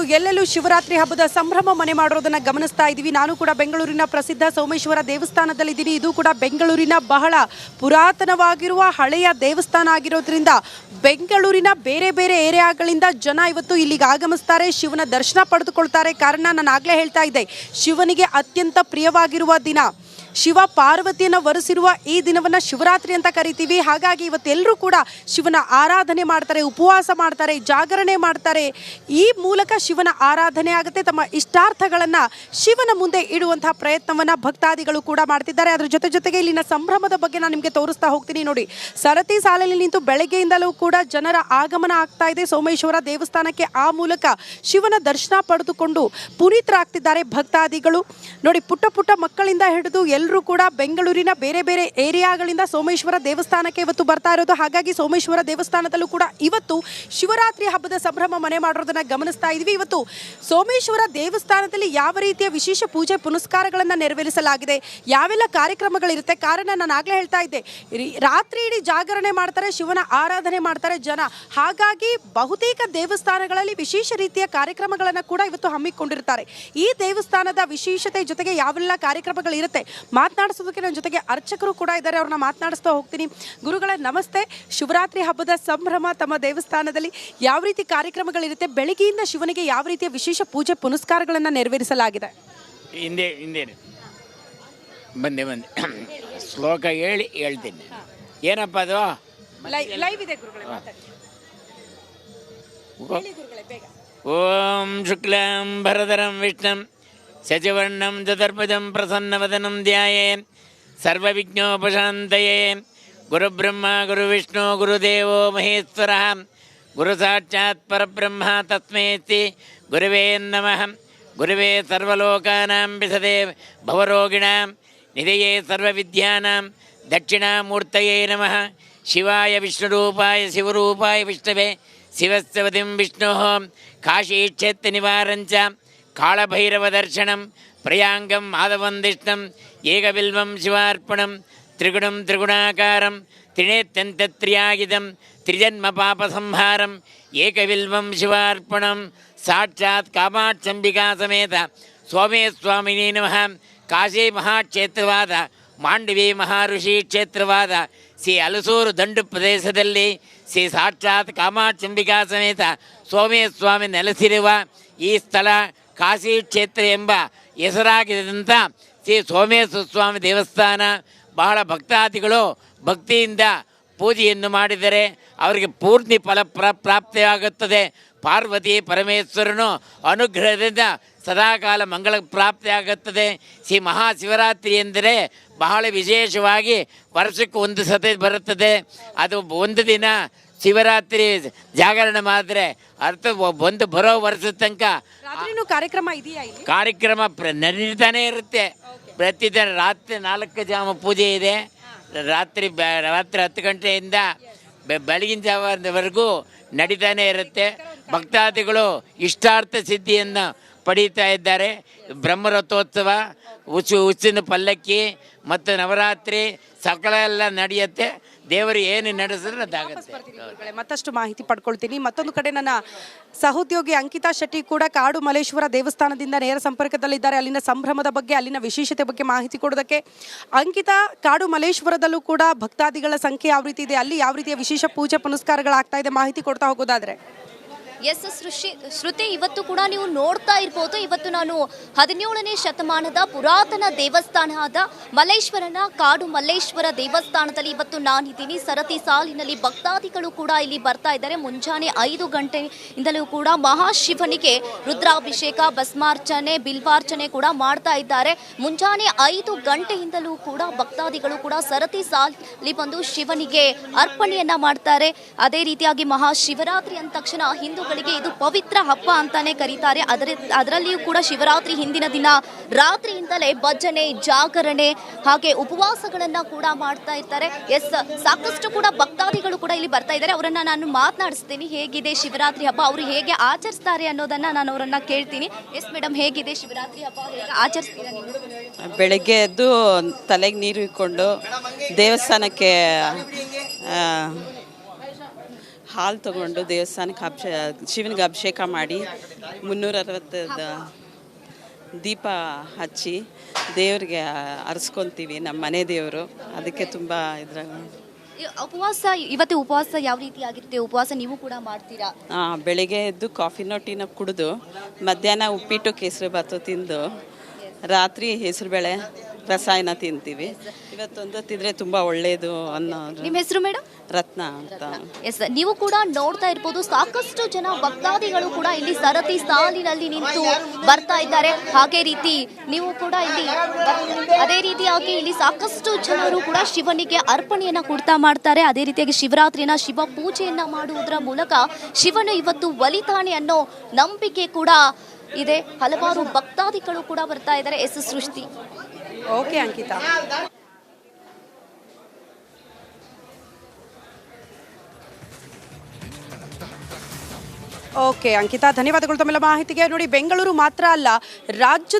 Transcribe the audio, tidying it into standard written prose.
ಇವತ್ತು ಎಲ್ಲೆಲ್ಲೂ ಶಿವರಾತ್ರಿ ಹಬ್ಬದ ಸಂಭ್ರಮ ಮನೆ ಮಾಡಿರೋದನ್ನ ಗಮನಿಸ್ತಾ ಇದ್ದೀವಿ. ನಾನು ಕೂಡ ಬೆಂಗಳೂರಿನ ಪ್ರಸಿದ್ಧ ಸೋಮೇಶ್ವರ ದೇವಸ್ಥಾನದಲ್ಲಿದ್ದೀನಿ. ಇದು ಕೂಡ ಬೆಂಗಳೂರಿನ ಬಹಳ ಪುರಾತನವಾಗಿರುವ ಹಳೆಯ ದೇವಸ್ಥಾನ ಆಗಿರೋದ್ರಿಂದ ಬೆಂಗಳೂರಿನ ಬೇರೆ ಬೇರೆ ಏರಿಯಾಗಳಿಂದ ಜನ ಇವತ್ತು ಇಲ್ಲಿಗೆ ಆಗಮಿಸ್ತಾರೆ, ಶಿವನ ದರ್ಶನ ಪಡೆದುಕೊಳ್ತಾರೆ. ಕಾರಣ ನಾನು ಆಗಲೇ ಹೇಳ್ತಾ ಇದ್ದೆ, ಶಿವನಿಗೆ ಅತ್ಯಂತ ಪ್ರಿಯವಾಗಿರುವ ದಿನ, ಶಿವ ಪಾರ್ವತಿಯನ್ನು ವರಿಸಿರುವ ಈ ದಿನವನ್ನು ಶಿವರಾತ್ರಿ ಅಂತ ಕರಿತೀವಿ. ಹಾಗಾಗಿ ಇವತ್ತೆಲ್ಲರೂ ಕೂಡ ಶಿವನ ಆರಾಧನೆ ಮಾಡ್ತಾರೆ, ಉಪವಾಸ ಮಾಡ್ತಾರೆ, ಜಾಗರಣೆ ಮಾಡ್ತಾರೆ. ಈ ಮೂಲಕ ಶಿವನ ಆರಾಧನೆ ಆಗುತ್ತೆ. ತಮ್ಮ ಇಷ್ಟಾರ್ಥಗಳನ್ನು ಶಿವನ ಮುಂದೆ ಇಡುವಂತಹ ಪ್ರಯತ್ನವನ್ನು ಭಕ್ತಾದಿಗಳು ಕೂಡ ಮಾಡ್ತಿದ್ದಾರೆ. ಅದರ ಜೊತೆಗೆ ಇಲ್ಲಿನ ಸಂಭ್ರಮದ ಬಗ್ಗೆ ನಾನು ನಿಮಗೆ ತೋರಿಸ್ತಾ ಹೋಗ್ತೀನಿ. ನೋಡಿ, ಸರತಿ ಸಾಲಲ್ಲಿ ನಿಂತು ಬೆಳಗ್ಗೆಯಿಂದಲೂ ಕೂಡ ಜನರ ಆಗಮನ ಆಗ್ತಾ ಇದೆ ಸೋಮೇಶ್ವರ ದೇವಸ್ಥಾನಕ್ಕೆ. ಆ ಮೂಲಕ ಶಿವನ ದರ್ಶನ ಪಡೆದುಕೊಂಡು ಪುನೀತರಾಗ್ತಿದ್ದಾರೆ ಭಕ್ತಾದಿಗಳು. ನೋಡಿ, ಪುಟ್ಟ ಪುಟ್ಟ ಮಕ್ಕಳಿಂದ ಹಿಡಿದು ಎಲ್ಲರೂ ಕೂಡ ಬೆಂಗಳೂರಿನ ಬೇರೆ ಬೇರೆ ಏರಿಯಾಗಳಿಂದ ಸೋಮೇಶ್ವರ ದೇವಸ್ಥಾನಕ್ಕೆ ಇವತ್ತು ಬರ್ತಾ ಇರೋದು. ಹಾಗಾಗಿ ಸೋಮೇಶ್ವರ ದೇವಸ್ಥಾನದಲ್ಲೂ ಕೂಡ ಇವತ್ತು ಶಿವರಾತ್ರಿ ಹಬ್ಬದ ಸಂಭ್ರಮ ಮನೆ ಮಾಡೋದನ್ನ ಗಮನಿಸ್ತಾ ಇದ್ವಿ. ಇವತ್ತು ಸೋಮೇಶ್ವರ ದೇವಸ್ಥಾನದಲ್ಲಿ ಯಾವ ರೀತಿಯ ವಿಶೇಷ ಪೂಜೆ ಪುನಸ್ಕಾರಗಳನ್ನು ನೆರವೇರಿಸಲಾಗಿದೆ, ಯಾವೆಲ್ಲ ಕಾರ್ಯಕ್ರಮಗಳಿರುತ್ತೆ. ಕಾರಣ ನಾನು ಆಗ್ಲೇ ಹೇಳ್ತಾ ಇದ್ದೆ, ರಾತ್ರಿ ಇಡೀ ಜಾಗರಣೆ ಮಾಡ್ತಾರೆ, ಶಿವನ ಆರಾಧನೆ ಮಾಡ್ತಾರೆ ಜನ. ಹಾಗಾಗಿ ಬಹುತೇಕ ದೇವಸ್ಥಾನಗಳಲ್ಲಿ ವಿಶೇಷ ರೀತಿಯ ಕಾರ್ಯಕ್ರಮಗಳನ್ನು ಕೂಡ ಇವತ್ತು ಹಮ್ಮಿಕೊಂಡಿರ್ತಾರೆ. ಈ ದೇವಸ್ಥಾನದ ವಿಶೇಷತೆ ಜೊತೆಗೆ ಯಾವೆಲ್ಲ ಕಾರ್ಯಕ್ರಮಗಳಿರುತ್ತೆ ಮಾತನಾಡಿಸೋದಕ್ಕೆ ನನ್ನ ಜೊತೆಗೆ ಅರ್ಚಕರು ಕೂಡ ಇದ್ದಾರೆ. ಅವ್ರನ್ನ ಮಾತನಾಡಿಸ್ತಾ ಹೋಗ್ತೀನಿ. ಗುರುಗಳ ನಮಸ್ತೆ. ಶಿವರಾತ್ರಿ ಹಬ್ಬದ ಸಂಭ್ರಮ ತಮ್ಮ ದೇವಸ್ಥಾನದಲ್ಲಿ ಯಾವ ರೀತಿ ಕಾರ್ಯಕ್ರಮಗಳಿರುತ್ತೆ, ಬೆಳಗ್ಗೆಯಿಂದ ಶಿವನಿಗೆ ಯಾವ ರೀತಿಯ ವಿಶೇಷ ಪೂಜೆ ಪುನಸ್ಕಾರಗಳನ್ನು ನೆರವೇರಿಸಲಾಗಿದೆ? ಹಿಂದೆ ಬಂದೆ ಶ್ಲೋಕ ಹೇಳಿ ಹೇಳ್ತೀನಿ. ಏನಪ್ಪ ಅದು? ಲೈವ್ ಇದೆ ಗುರುಗಳೇ, ಮಾತಾಡಿ. ಓಂ ಶುಕ್ಲಾಂ ಭರಧರಂ ವಿಷ್ಣಂ ಶಶಿವರ್ಣಂ ಚತುರ್ಭುಜಂ ಪ್ರಸನ್ನವದನಂ ಧ್ಯಾಯೇ ಸರ್ವವಿಘ್ನೋಪಶಾಂತಯೇ. ಗುರುಬ್ರಹ್ಮ ಗುರುವಿಷ್ಣು ಗುರುದೇವೋ ಮಹೇಶ್ವರಃ ಗುರು ಸಾಕ್ಷಾತ್ ಪರಬ್ರಹ್ಮ ತಸ್ಮೈ ಶ್ರೀ ಗುರುವೇ ನಮಃ. ಗುರುವೇ ಸರ್ವಲೋಕಾನಾಂ ವಿಶದೇ ಭವರೋಗಿಣಾಂ ನಿಧಯೇ ಸರ್ವವಿದ್ಯಾನಾಂ ದಕ್ಷಿಣಾಮೂರ್ತಯೇ ನಮಃ. ಶಿವಾಯ ವಿಷ್ಣುರೂಪಾಯ ಶಿವರೂಪಾಯ ವಿಷ್ಣವೇ ಶಿವಸ್ವತಿಂ ವಿಷ್ಣೋಃ ಕಾಶೀಕ್ಷೇತ್ರ ನಿವಾರಂಚ ಕಾಳಭೈರವ ದರ್ಶನಂ ಪ್ರಯಾಂಗಂ ಮಾಧವಂದಿಷ್ಣಂ ಏಕಬಿಲ್ವಂ ಶಿವಾರ್ಪಣಂ ತ್ರಿಗುಣಂ ತ್ರಿಗುಣಾಕಾರಂ ತ್ರಿನೇತ್ಯಂತತ್ರಿಯಾಗಿದಂ ತ್ರಿಜನ್ಮ ಪಾಪ ಸಂಹಾರಂ ಏಕಬಿಲ್ವಂ ಶಿವಾರ್ಪಣಂ. ಸಾಕ್ಷಾತ್ ಕಾಮಾಕ್ಷಂಬಿಕಾ ಸಮೇತ ಸೋಮೇಸ್ವಾಮಿನೇ ನಮಃ. ಕಾಶಿ ಮಹಾಕ್ಷೇತ್ರವಾದ ಮಾಂಡವಿ ಮಹಾಋಷಿ ಕ್ಷೇತ್ರವಾದ ಶ್ರೀ ಹಲಸೂರು ದಂಡು ಪ್ರದೇಶದಲ್ಲಿ ಶ್ರೀ ಸಾಕ್ಷಾತ್ ಕಾಮಾಕ್ಷಂಬಿಕಾ ಸಮೇತ ಸೋಮೇಸ್ವಾಮಿ ನೆಲೆಸಿರುವ ಈ ಸ್ಥಳ ಕಾಶಿ ಕ್ಷೇತ್ರ ಎಂಬ ಹೆಸರಾಗಿದ್ದಂಥ ಶ್ರೀ ಸೋಮೇಶ್ವರ ಸ್ವಾಮಿ ದೇವಸ್ಥಾನ. ಬಹಳ ಭಕ್ತಾದಿಗಳು ಭಕ್ತಿಯಿಂದ ಪೂಜೆಯನ್ನು ಮಾಡಿದರೆ ಅವರಿಗೆ ಪೂರ್ತಿ ಫಲ ಪ್ರಾಪ್ತಿಯಾಗುತ್ತದೆ. ಪಾರ್ವತಿ ಪರಮೇಶ್ವರನು ಅನುಗ್ರಹದಿಂದ ಸದಾಕಾಲ ಮಂಗಳ ಪ್ರಾಪ್ತಿಯಾಗುತ್ತದೆ. ಶ್ರೀ ಮಹಾಶಿವರಾತ್ರಿ ಎಂದರೆ ಬಹಳ ವಿಶೇಷವಾಗಿ ವರ್ಷಕ್ಕೆ ಒಂದು ಸತಿ ಬರುತ್ತದೆ. ಅದು ಒಂದು ದಿನ ಶಿವರಾತ್ರಿ ಜಾಗರಣೆ ಮಾಡಿದ್ರೆ ಅರ್ಥ ಒಂದು ಬರೋ ವರ್ಷದ ತನಕ ಕಾರ್ಯಕ್ರಮ ಇದೆಯಾ? ಕಾರ್ಯಕ್ರಮ ನಡೀತಾನೆ ಇರುತ್ತೆ. ಪ್ರತಿದಿನ ರಾತ್ರಿ 4 ಜಾವ ಪೂಜೆ ಇದೆ. ರಾತ್ರಿ 10 ಗಂಟೆಯಿಂದ ಬೆಳಗಿನ ಜಾವದವರೆಗೂ ನಡೀತಾನೆ ಇರುತ್ತೆ. ಭಕ್ತಾದಿಗಳು ಇಷ್ಟಾರ್ಥ ಸಿದ್ಧಿಯನ್ನು ಪಡೀತಾ ಇದ್ದಾರೆ. ಬ್ರಹ್ಮರಥೋತ್ಸವ, ಹುಚ್ಚಿನ ಪಲ್ಲಕ್ಕಿ ಮತ್ತು ನವರಾತ್ರಿ ಸಕಲ ಎಲ್ಲ ನಡೆಯುತ್ತೆ. ದೇವರು ಏನು ನಡೆಸಿದ್ರೆ ಅದಾಗುತ್ತೆ. ಮತ್ತಷ್ಟು ಮಾಹಿತಿ ಪಡ್ಕೊಳ್ತೀನಿ. ಮತ್ತೊಂದು ಕಡೆ ನನ್ನ ಸಹೋದ್ಯೋಗಿ ಅಂಕಿತಾ ಶೆಟ್ಟಿ ಕೂಡ ಕಾಡು ಮಲ್ಲೇಶ್ವರ ದೇವಸ್ಥಾನದಿಂದ ನೇರ ಸಂಪರ್ಕದಲ್ಲಿದ್ದಾರೆ. ಅಲ್ಲಿನ ಸಂಭ್ರಮದ ಬಗ್ಗೆ, ಅಲ್ಲಿನ ವಿಶೇಷತೆ ಬಗ್ಗೆ ಮಾಹಿತಿ ಕೊಡೋದಕ್ಕೆ. ಅಂಕಿತಾ, ಕಾಡು ಮಲ್ಲೇಶ್ವರದಲ್ಲೂ ಕೂಡ ಭಕ್ತಾದಿಗಳ ಸಂಖ್ಯೆ ಯಾವ ರೀತಿ ಇದೆ, ಅಲ್ಲಿ ಯಾವ ರೀತಿಯ ವಿಶೇಷ ಪೂಜೆ ಪುನಸ್ಕಾರಗಳಾಗ್ತಾ ಇದೆ, ಮಾಹಿತಿ ಕೊಡ್ತಾ ಹೋಗೋದಾದ್ರೆ? ಎಸ್ ಶ್ರುತಿ, ಇವತ್ತು ಕೂಡ ನೀವು ನೋಡ್ತಾ ಇರ್ಬೋದು. ಇವತ್ತು ನಾನು 17ನೇ ಶತಮಾನದ ಪುರಾತನ ದೇವಸ್ಥಾನ ಆದ ಮಲ್ಲೇಶ್ವರನ ಕಾಡು ಮಲ್ಲೇಶ್ವರ ದೇವಸ್ಥಾನದಲ್ಲಿ ಇವತ್ತು ನಾನಿದ್ದೀನಿ. ಸರತಿ ಸಾಲಿನಲ್ಲಿ ಭಕ್ತಾದಿಗಳು ಕೂಡ ಇಲ್ಲಿ ಬರ್ತಾ ಇದ್ದಾರೆ. ಮುಂಜಾನೆ 5 ಗಂಟೆಯಿಂದಲೂ ಕೂಡ ಮಹಾಶಿವನಿಗೆ ರುದ್ರಾಭಿಷೇಕ, ಭಸ್ಮಾರ್ಚನೆ, ಬಿಲ್ವಾರ್ಚನೆ ಕೂಡ ಮಾಡ್ತಾ ಇದ್ದಾರೆ. ಮುಂಜಾನೆ 5 ಗಂಟೆಯಿಂದಲೂ ಕೂಡ ಭಕ್ತಾದಿಗಳು ಕೂಡ ಸರತಿ ಸಾಲಿ ಬಂದು ಶಿವನಿಗೆ ಅರ್ಪಣೆಯನ್ನ ಮಾಡ್ತಾರೆ. ಅದೇ ರೀತಿಯಾಗಿ ಮಹಾಶಿವರಾತ್ರಿ ಅಂದ ತಕ್ಷಣ ಹಿಂದೂ ಇದು ಪವಿತ್ರ ಹಬ್ಬ ಅಂತಾನೆ ಕರೀತಾರೆ. ಅದರಲ್ಲಿಯೂ ಕೂಡ ಶಿವರಾತ್ರಿ ಹಿಂದಿನ ದಿನ ರಾತ್ರಿಯಿಂದಲೇ ಭಜನೆ, ಜಾಗರಣೆ ಹಾಗೆ ಉಪವಾಸಗಳನ್ನ ಕೂಡ ಮಾಡ್ತಾ ಇರ್ತಾರೆ. ಸಾಕಷ್ಟು ಕೂಡ ಭಕ್ತಾದಿಗಳು ಕೂಡ ಇಲ್ಲಿ ಬರ್ತಾ ಇದ್ದಾರೆ. ಅವರನ್ನ ನಾನು ಮಾತನಾಡಿಸ್ತೀನಿ. ಹೇಗಿದೆ ಶಿವರಾತ್ರಿ ಹಬ್ಬ, ಅವರು ಹೇಗೆ ಆಚರಿಸ್ತಾರೆ ಅನ್ನೋದನ್ನ ನಾನು ಅವರನ್ನ ಕೇಳ್ತೀನಿ. ಮೇಡಮ್, ಹೇಗಿದೆ ಶಿವರಾತ್ರಿ ಹಬ್ಬ, ಹೇಗೆ ಆಚರಿಸ್ತೀರಾ ನೀವು? ಬೆಳಗ್ಗೆ ಎದ್ದು ತಲೆಗೆ ನೀರು ಇಕ್ಕೊಂಡು ದೇವಸ್ಥಾನಕ್ಕೆ ಹಾಲು ತಗೊಂಡು ದೇವಸ್ಥಾನಕ್ಕೆ ಶಿವನಿಗೆ ಅಭಿಷೇಕ ಮಾಡಿ 360 ದೀಪ ಹಚ್ಚಿ ದೇವ್ರಿಗೆ ಅರ್ಸ್ಕೊತೀವಿ. ನಮ್ಮ ಮನೆ ದೇವರು, ಅದಕ್ಕೆ ತುಂಬ ಉಪವಾಸ, ಇವತ್ತು ಉಪವಾಸ ಯಾವ ರೀತಿ ಆಗಿರುತ್ತೆ? ಉಪವಾಸ ನೀವು ಕೂಡ ಮಾಡ್ತೀರಾ? ಬೆಳಿಗ್ಗೆ ಎದ್ದು ಕಾಫಿನೋ ಟೀನೋ ಕುಡಿದು ಮಧ್ಯಾಹ್ನ ಉಪ್ಪಿಟ್ಟು ಕೇಸರಿ ಬಾತು ತಿಂದು ರಾತ್ರಿ ಹೆಸರುಬೇಳೆ ರಸಾಯನ ತಿಂತೀವಿ. ಇವತ್ತೊಂದು ತಿಂದರೆ ತುಂಬ ಒಳ್ಳೆಯದು ಅನ್ನೋದು. ನಿಮ್ಮ ಹೆಸರು ಮೇಡಮ್? ರತ್ನ ಅಂತ. ಎಸ್, ನೀವು ಕೂಡ ನೋಡ್ತಾ ಇರ್ಬೋದು, ಸಾಕಷ್ಟು ಜನ ಭಕ್ತಾದಿಗಳು ಕೂಡ ಇಲ್ಲಿ ಸರತಿ ಸಾಲಿನಲ್ಲಿ ನಿಂತು ಬರ್ತಾ ಇದ್ದಾರೆ. ಹಾಗೆ ರೀತಿ ನೀವು ಕೂಡ ಇಲ್ಲಿ ಅದೇ ರೀತಿಯಾಗಿ ಇಲ್ಲಿ ಸಾಕಷ್ಟು ಜನರು ಕೂಡ ಶಿವನಿಗೆ ಅರ್ಪಣೆಯನ್ನ ಕೊಡ್ತಾ ಮಾಡ್ತಾರೆ. ಅದೇ ರೀತಿಯಾಗಿ ಶಿವರಾತ್ರಿನ ಶಿವ ಪೂಜೆಯನ್ನ ಮಾಡುವುದರ ಮೂಲಕ ಶಿವನು ಇವತ್ತು ಒಲಿತಾನೆ ಅನ್ನೋ ನಂಬಿಕೆ ಕೂಡ ಇದೆ. ಹಲವಾರು ಭಕ್ತಾದಿಗಳು ಕೂಡ ಬರ್ತಾ ಇದ್ದಾರೆ. ಎಸ್ ಸೃಷ್ಟಿ. ಓಕೆ ಅಂಕಿತಾ. ಓಕೆ ಅಂಕಿತಾ, ಧನ್ಯವಾದಗಳು ತಮ್ಮೆಲ್ಲ ಮಾಹಿತಿಗೆ. ನೋಡಿ, ಬೆಂಗಳೂರು ಮಾತ್ರ ಅಲ್ಲ, ರಾಜ್ಯ